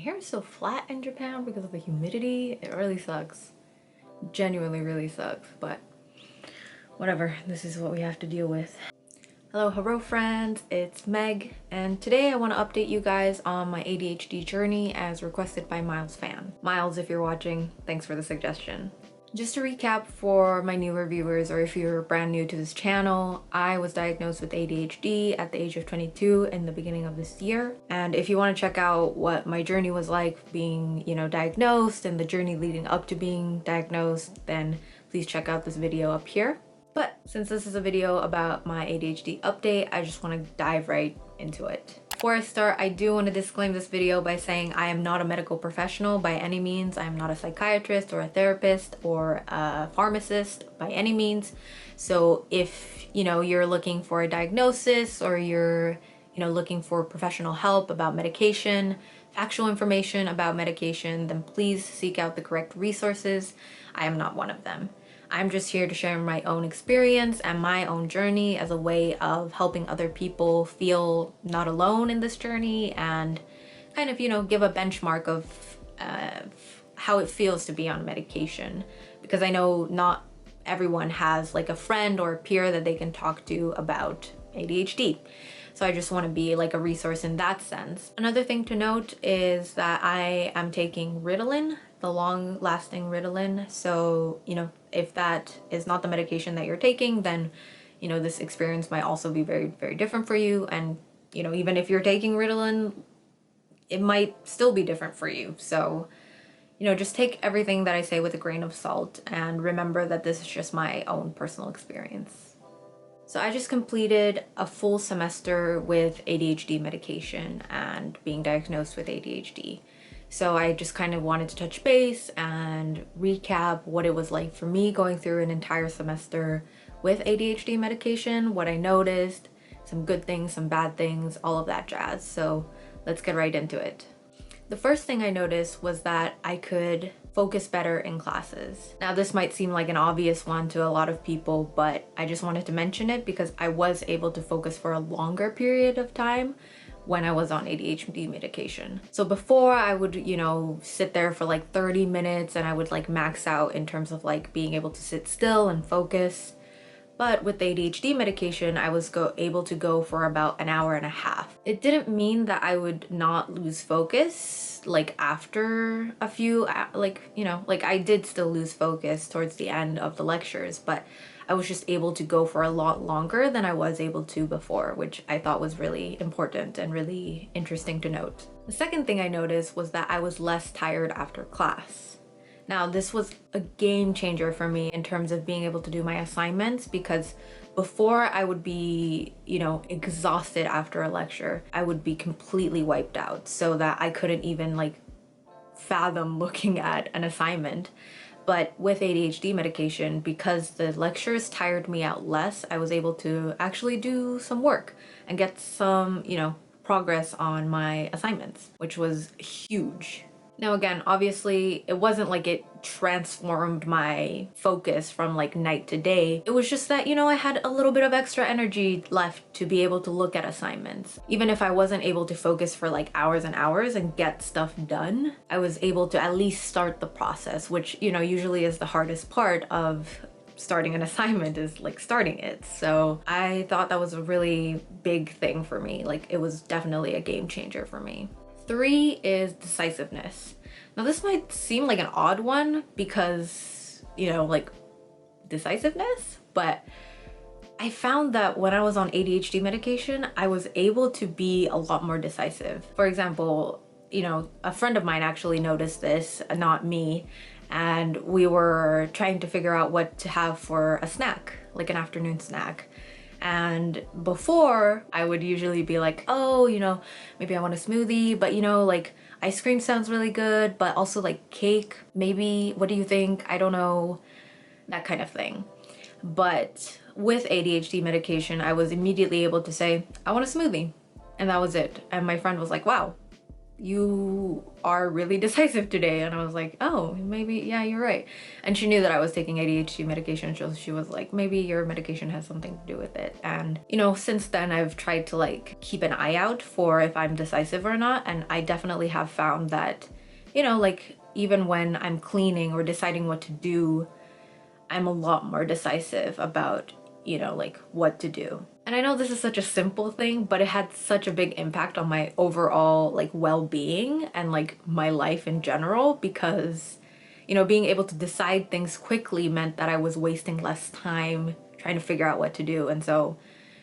hair is so flat in Japan because of the humidity. It really sucks. Genuinely really sucks, but whatever. This is what we have to deal with. Hello herro friends, it's Meg, and today I want to update you guys on my ADHD journey as requested by Miles fan. Miles, if you're watching, thanks for the suggestion. Just to recap for my newer viewers, or if you're brand new to this channel, I was diagnosed with ADHD at the age of 22 in the beginning of this year. And if you want to check out what my journey was like being, diagnosed and the journey leading up to being diagnosed, then please check out this video up here. But since this is a video about my ADHD update, I just want to dive right into it. Before I start, I do want to disclaim this video by saying I am not a medical professional by any means. I am not a psychiatrist or a therapist or a pharmacist by any means. So if, you're looking for a diagnosis or you're, looking for professional help about medication, factual information about medication, then please seek out the correct resources. I am not one of them. I'm just here to share my own experience and my own journey as a way of helping other people feel not alone in this journey and kind of, give a benchmark of how it feels to be on medication. Because I know not everyone has like a friend or a peer that they can talk to about ADHD. So I just want to be like a resource in that sense. Another thing to note is that I am taking Ritalin, the long-lasting Ritalin. So, if that is not the medication that you're taking, then, this experience might also be very, very different for you. And, even if you're taking Ritalin, it might still be different for you. So, just take everything that I say with a grain of salt and remember that this is just my own personal experience. So I just completed a full semester with ADHD medication and being diagnosed with ADHD. So I just kind of wanted to touch base and recap what it was like for me going through an entire semester with ADHD medication, what I noticed, some good things, some bad things, all of that jazz. So let's get right into it. The first thing I noticed was that I could focus better in classes. Now this might seem like an obvious one to a lot of people, but I just wanted to mention it because I was able to focus for a longer period of time when I was on ADHD medication. So before I would, sit there for like 30 minutes and I would like max out in terms of like being able to sit still and focus. But with the ADHD medication, I was able to go for about an hour and a half. It didn't mean that I would not lose focus like after a few, I did still lose focus towards the end of the lectures, but I was just able to go for a lot longer than I was able to before, which I thought was really important and really interesting to note. The second thing I noticed was that I was less tired after class. Now, this was a game changer for me in terms of being able to do my assignments, because before I would be, exhausted after a lecture. I would be completely wiped out so that I couldn't even like fathom looking at an assignment. But with ADHD medication, because the lectures tired me out less, I was able to actually do some work and get some, progress on my assignments, which was huge. Now again, obviously it wasn't like it transformed my focus from like night to day. It was just that, I had a little bit of extra energy left to be able to look at assignments. Even if I wasn't able to focus for like hours and hours and get stuff done, I was able to at least start the process, which, usually is the hardest part of starting an assignment, is like starting it. So I thought that was a really big thing for me. Like it was definitely a game changer for me. 3 is decisiveness. Now this might seem like an odd one because, decisiveness, but I found that when I was on ADHD medication, I was able to be a lot more decisive. For example, a friend of mine actually noticed this, not me, and we were trying to figure out what to have for a snack, like an afternoon snack. And before, I would usually be like, oh, maybe I want a smoothie, but like ice cream sounds really good, but also like cake, maybe, what do you think? I don't know, that kind of thing. But with ADHD medication, I was immediately able to say, I want a smoothie. And that was it. And my friend was like, wow, you are really decisive today. And I was like, oh, maybe, yeah, you're right. And she knew that I was taking ADHD medication, so she was like, maybe your medication has something to do with it. And you know, since then I've tried to like keep an eye out for if I'm decisive or not, and I definitely have found that, you know, like even when I'm cleaning or deciding what to do, I'm a lot more decisive about, you know, like what to do. And I know this is such a simple thing, but it had such a big impact on my overall like well-being and like my life in general, because, you know, being able to decide things quickly meant that I was wasting less time trying to figure out what to do. And so,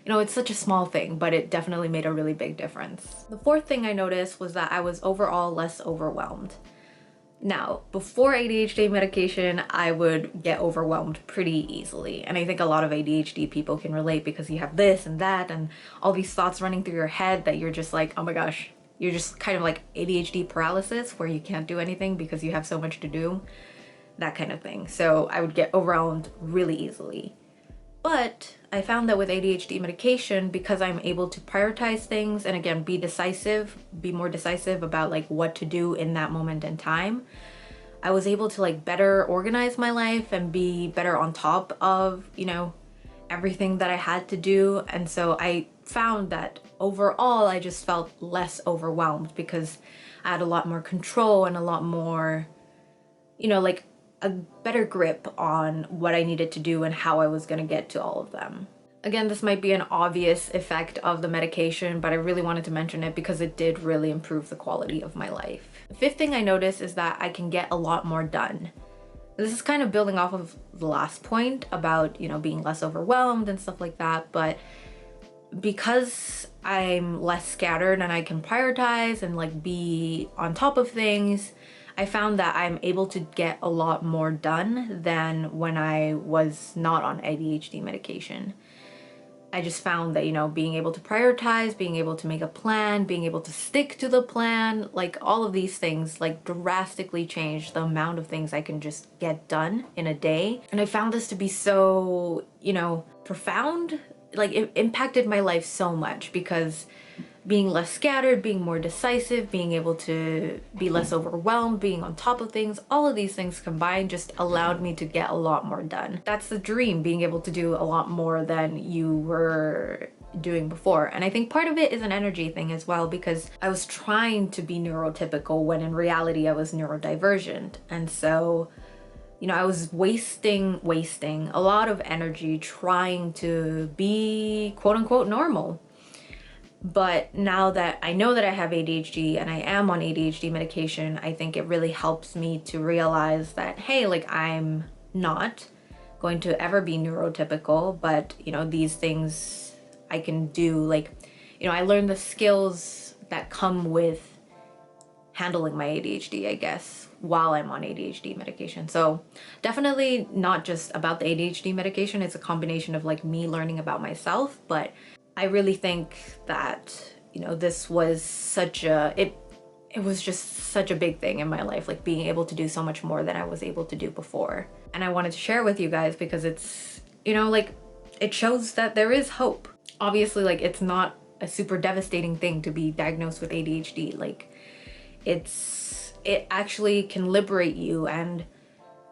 you know, it's such a small thing, but it definitely made a really big difference. The fourth thing I noticed was that I was overall less overwhelmed. Now, before ADHD medication, I would get overwhelmed pretty easily. And I think a lot of ADHD people can relate, because you have this and that and all these thoughts running through your head that you're just like, oh my gosh, you're just kind of like ADHD paralysis where you can't do anything because you have so much to do, that kind of thing. So I would get overwhelmed really easily. But I found that with ADHD medication, because I'm able to prioritize things and again, be more decisive about like what to do in that moment in time, I was able to like better organize my life and be better on top of, you know, everything that I had to do. And so I found that overall, I just felt less overwhelmed because I had a lot more control and a lot more, you know, like a better grip on what I needed to do and how I was going to get to all of them. Again, this might be an obvious effect of the medication, but I really wanted to mention it because it did really improve the quality of my life. The fifth thing I noticed is that I can get a lot more done. This is kind of building off of the last point about, you know, being less overwhelmed and stuff like that, but because I'm less scattered and I can prioritize and like be on top of things, I found that I'm able to get a lot more done than when I was not on ADHD medication. I just found that, you know, being able to prioritize, being able to make a plan, being able to stick to the plan, like all of these things like drastically changed the amount of things I can just get done in a day. And I found this to be so, you know, profound. Like it impacted my life so much, because being less scattered, being more decisive, being able to be less overwhelmed, being on top of things, all of these things combined just allowed me to get a lot more done. That's the dream, being able to do a lot more than you were doing before. And I think part of it is an energy thing as well, because I was trying to be neurotypical when in reality I was neurodivergent. And so, you know, I was wasting a lot of energy trying to be quote unquote normal. But now that I know that I have ADHD and I am on ADHD medication, I think it really helps me to realize that, hey, like I'm not going to ever be neurotypical, but you know, these things I can do, like, you know, I learned the skills that come with handling my ADHD, I guess, while I'm on ADHD medication. So definitely not just about the ADHD medication, it's a combination of like me learning about myself, but I really think that, you know, this was such a, it was just such a big thing in my life, like being able to do so much more than I was able to do before. And I wanted to share with you guys because it's, you know, like it shows that there is hope. Obviously, like it's not a super devastating thing to be diagnosed with ADHD. Like it actually can liberate you and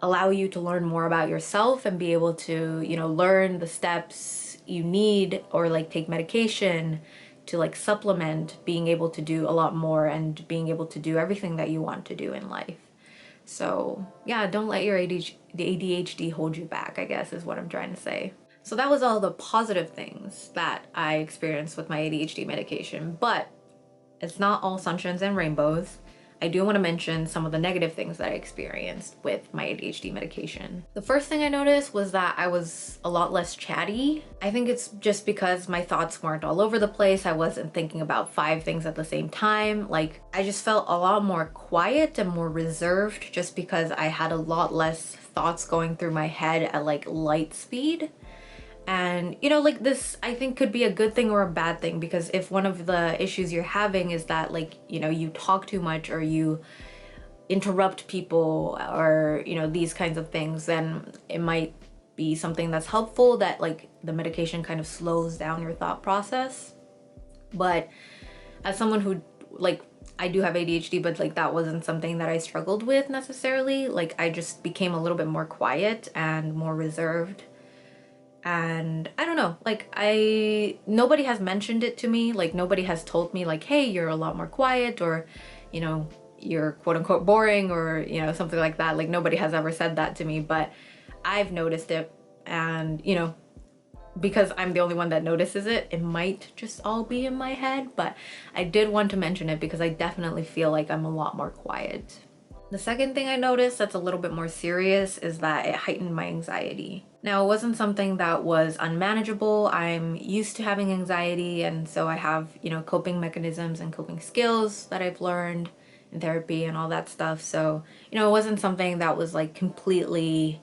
allow you to learn more about yourself and be able to, you know, learn the steps you need or like take medication to like supplement being able to do a lot more and being able to do everything that you want to do in life. So yeah, don't let your ADHD hold you back, I guess is what I'm trying to say. So that was all the positive things that I experienced with my ADHD medication, but it's not all sunshines and rainbows. I do want to mention some of the negative things that I experienced with my ADHD medication. The first thing I noticed was that I was a lot less chatty. I think it's just because my thoughts weren't all over the place. I wasn't thinking about 5 things at the same time. Like I just felt a lot more quiet and more reserved just because I had a lot less thoughts going through my head at like light speed. And you know, like this I think could be a good thing or a bad thing, because if one of the issues you're having is that like, you know, you talk too much or you interrupt people or, you know, these kinds of things, then it might be something that's helpful, that like the medication kind of slows down your thought process. But as someone who like I do have ADHD, but like that wasn't something that I struggled with necessarily. Like I just became a little bit more quiet and more reserved. And I don't know, like nobody has mentioned it to me. Like nobody has told me like, hey, you're a lot more quiet, or, you know, you're quote unquote boring, or, you know, something like that. Like nobody has ever said that to me, but I've noticed it. And, you know, because I'm the only one that notices it, it might just all be in my head, but I did want to mention it because I definitely feel like I'm a lot more quiet. The second thing I noticed that's a little bit more serious is that it heightened my anxiety. Now, it wasn't something that was unmanageable. I'm used to having anxiety, and so I have, you know, coping mechanisms and coping skills that I've learned in therapy and all that stuff. So, you know, it wasn't something that was like completely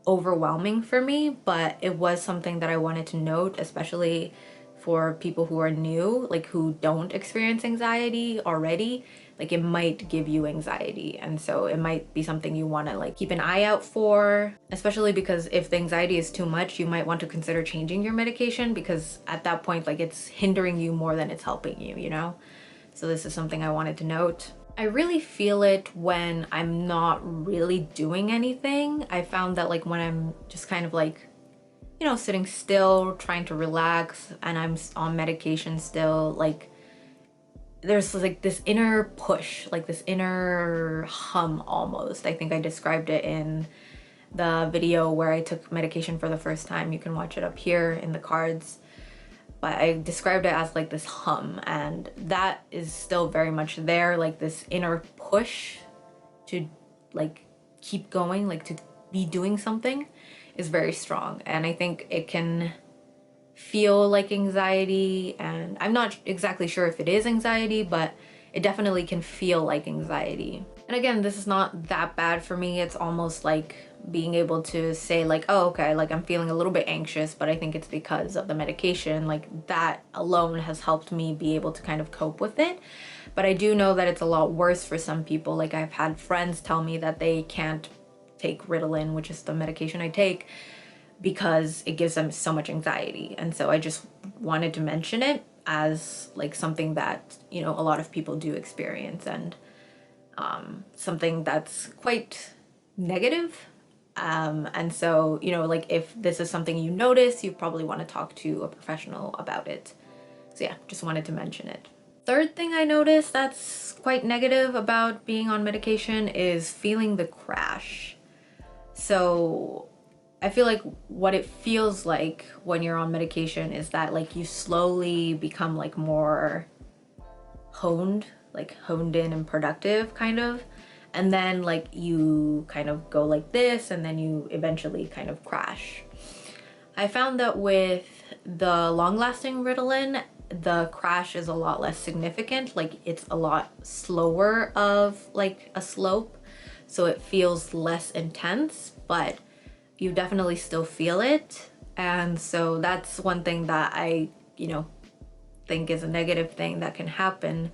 overwhelming for me, but it was something that I wanted to note, especially for people who are new, like who don't experience anxiety already. Like it might give you anxiety, and so it might be something you want to like keep an eye out for, especially because if the anxiety is too much, you might want to consider changing your medication, because at that point like it's hindering you more than it's helping you, you know. So this is something I wanted to note. I really feel it when I'm not really doing anything. I found that like when I'm just kind of like, you know, sitting still, trying to relax, and I'm on medication still, like there's like this inner push, like this inner hum almost. I think I described it in the video where I took medication for the first time. You can watch it up here in the cards. But I described it as like this hum, and that is still very much there, like this inner push to like keep going, like to be doing something is very strong. And I think it can feel like anxiety, and I'm not exactly sure if it is anxiety, but it definitely can feel like anxiety. And again, this is not that bad for me. It's almost like being able to say like, oh, okay, like I'm feeling a little bit anxious, but I think it's because of the medication. Like that alone has helped me be able to kind of cope with it. But I do know that it's a lot worse for some people. Like I've had friends tell me that they can't take Ritalin, which is the medication I take, because it gives them so much anxiety. And so I just wanted to mention it as like something that, you know, a lot of people do experience, and something that's quite negative. And so, you know, like if this is something you notice, you probably want to talk to a professional about it. So yeah, just wanted to mention it. Third thing I noticed that's quite negative about being on medication is feeling the crash. So I feel like what it feels like when you're on medication is that like you slowly become like more honed in and productive kind of. And then like you kind of go like this, and then you eventually kind of crash. I found that with the long-lasting Ritalin, the crash is a lot less significant. Like it's a lot slower of like a slope, so it feels less intense, but you definitely still feel it. And so that's one thing that I, you know, think is a negative thing that can happen,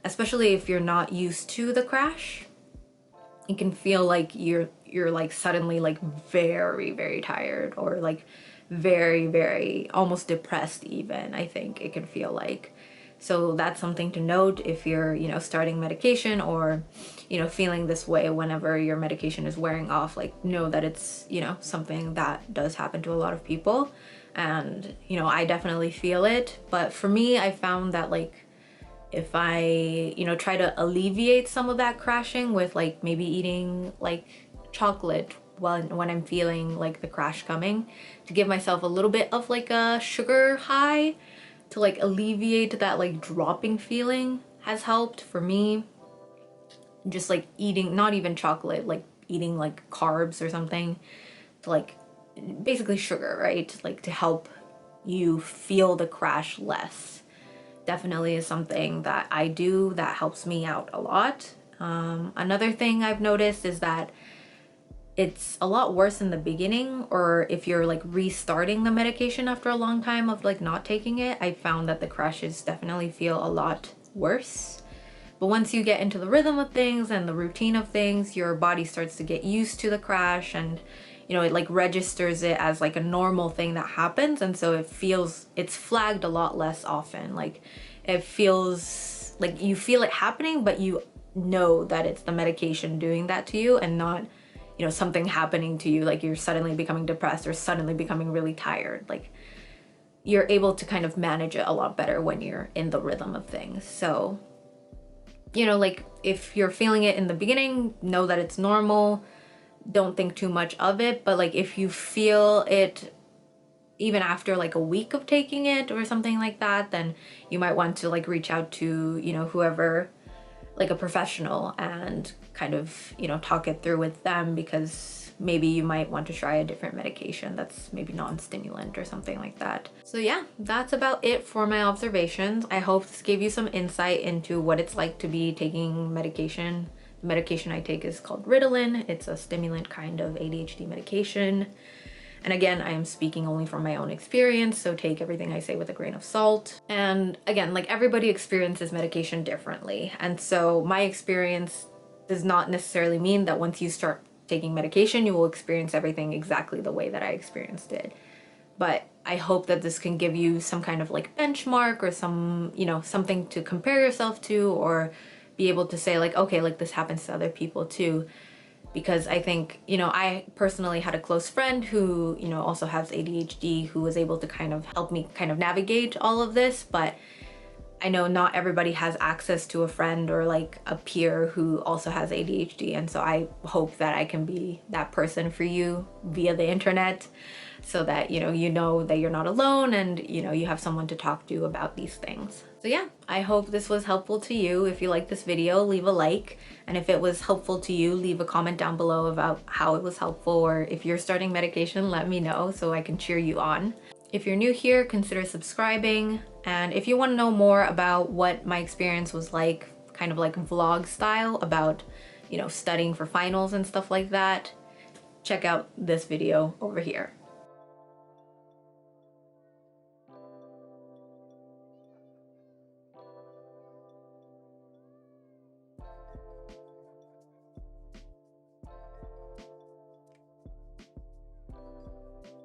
especially if you're not used to the crash. It can feel like you're like suddenly like very, very tired, or like very, very almost depressed even, I think it can feel like. So that's something to note if you're, you know, starting medication, or, you know, feeling this way whenever your medication is wearing off. Like know that it's, you know, something that does happen to a lot of people. And, you know, I definitely feel it. But for me, I found that like if I, you know, try to alleviate some of that crashing with like maybe eating like chocolate when I'm feeling like the crash coming, to give myself a little bit of like a sugar high to like alleviate that like dropping feeling, has helped for me. Just like eating, not even chocolate, like eating like carbs or something, to like basically sugar, right? Like to help you feel the crash less. Definitely is something that I do that helps me out a lot. Another thing I've noticed is that it's a lot worse in the beginning, or if you're like restarting the medication after a long time of like not taking it. I found that the crashes definitely feel a lot worse. But once you get into the rhythm of things and the routine of things, your body starts to get used to the crash, and you know, it like registers it as like a normal thing that happens. And so it's flagged a lot less often. Like it feels like you feel it happening, but you know that it's the medication doing that to you and not, you know, something happening to you, like you're suddenly becoming depressed or suddenly becoming really tired. Like you're able to kind of manage it a lot better when you're in the rhythm of things. So, you know, like if you're feeling it in the beginning, know that it's normal. Don't think too much of it. But like if you feel it even after like a week of taking it or something like that, then you might want to like reach out to, you know, whoever, like a professional, and kind of, you know, talk it through with them, because maybe you might want to try a different medication that's maybe non-stimulant or something like that. So yeah, that's about it for my observations. I hope this gave you some insight into what it's like to be taking medication. The medication I take is called Ritalin. It's a stimulant kind of ADHD medication. And again, I am speaking only from my own experience, so take everything I say with a grain of salt. And again, like everybody experiences medication differently. And so my experience does not necessarily mean that once you start taking medication, you will experience everything exactly the way that I experienced it. But I hope that this can give you some kind of like benchmark or some, you know, something to compare yourself to, or be able to say like, okay, like this happens to other people too. Because I think, you know, I personally had a close friend who, you know, also has ADHD, who was able to kind of help me kind of navigate all of this. But I know not everybody has access to a friend or like a peer who also has ADHD. And so I hope that I can be that person for you via the internet, so that, you know that you're not alone, and, you know, you have someone to talk to about these things. So yeah, I hope this was helpful to you. If you like this video, leave a like. And if it was helpful to you, leave a comment down below about how it was helpful, or if you're starting medication, let me know so I can cheer you on. If you're new here, consider subscribing. And if you want to know more about what my experience was like, kind of like vlog style, about, you know, studying for finals and stuff like that, check out this video over here.